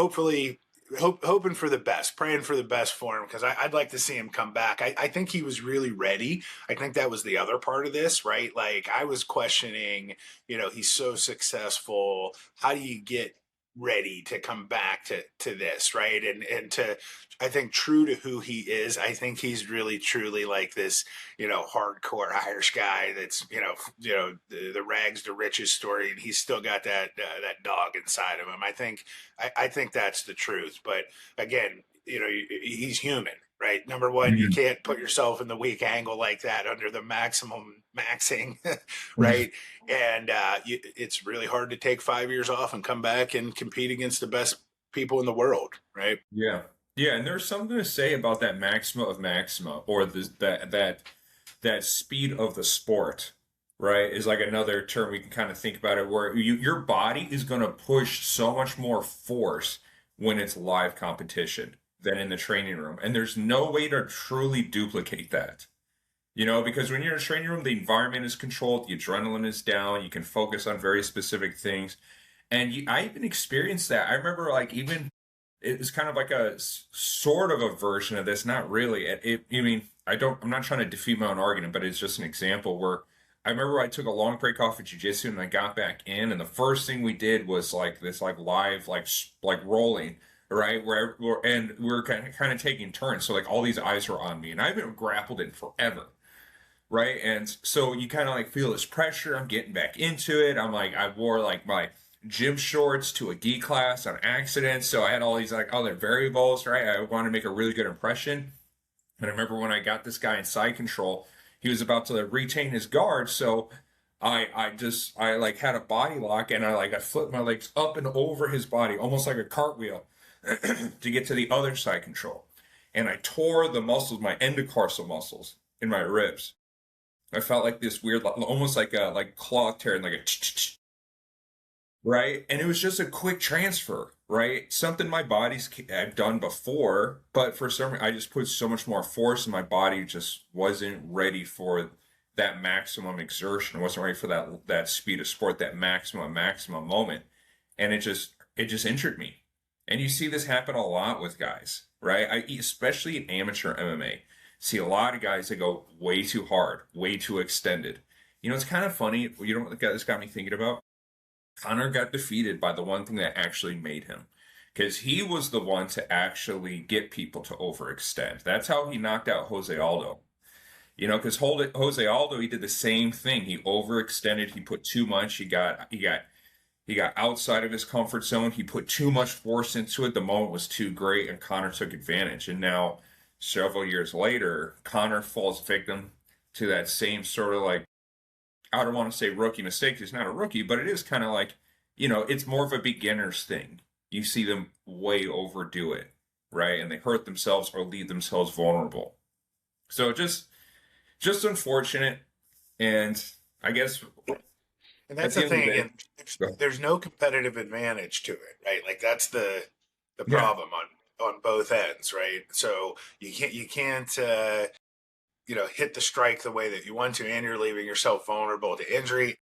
hopefully hoping for the best, praying for the best for him because I'd like to see him come back. I think he was really ready. I think that was the other part of this, right? Like I was questioning, he's so successful. How do you get ready to come back to this, right? And to I think true to who he is, I think he's really truly like this, hardcore Irish guy that's, the rags to riches story, and he's still got that dog inside of him. I think that's the truth. But again, he's human, right? Number one, you Mhm. can't put yourself in the weak angle like that under the maximum maxing, Mhm. right? And it's really hard to take 5 years off and come back and compete against the best people in the world, right? Yeah. Yeah, and there's something to say about that maxima of maxima, or that speed of the sport, right? Is like another term we can kind of think about it, where your body is going to push so much more force when it's live competition than in the training room, and there's no way to truly duplicate that. Because when you're in a training room, the environment is controlled, the adrenaline is down, you can focus on very specific things. And I even experienced that. I remember, like, even it was kind of like a sort of a version of this, not really. I mean, I'm not trying to defeat my own argument, but it's just an example where I remember I took a long break off of jujitsu and I got back in, and the first thing we did was like this, like live, like rolling, right? And we were kind of taking turns. So like all these eyes were on me, and I haven't grappled in forever, right? And so you kind of like feel this pressure. I'm getting back into it. I'm like, I wore like my gym shorts to a gi class on accident. So I had all these like other variables, right? I wanted to make a really good impression. And I remember when I got this guy in side control, he was about to retain his guard. So I like had a body lock, and I flipped my legs up and over his body, almost like a cartwheel to get to the other side control. And I tore the muscles, my endocarsal muscles in my ribs. I felt like this weird, almost like a claw tearing, like a right, and it was just a quick transfer, right? Something my body's I've done before, but for some reason I just put so much more force, and my body just wasn't ready for that maximum exertion. It wasn't ready for that speed of sport, that maximum moment, and it just injured me. And you see this happen a lot with guys, right? Especially in amateur MMA. See a lot of guys that go way too hard, way too extended. It's kind of funny. You know what this got me thinking about? Connor got defeated by the one thing that actually made him. Because he was the one to actually get people to overextend. That's how he knocked out Jose Aldo. Because Jose Aldo, he did the same thing. He overextended. He put too much. He got outside of his comfort zone. He put too much force into it. The moment was too great, and Connor took advantage. And now, several years later, Connor falls victim to that same sort of like, I don't want to say rookie mistake. He's not a rookie, but it is kind of like, it's more of a beginner's thing. You see them way overdo it, right? And they hurt themselves or leave themselves vulnerable. So just unfortunate. And I guess And at that's the the end of the thing day, again. There's no competitive advantage to it, right? Like that's the yeah. problem on both ends, right? So you can't hit the strike the way that you want to, and you're leaving yourself vulnerable to injury.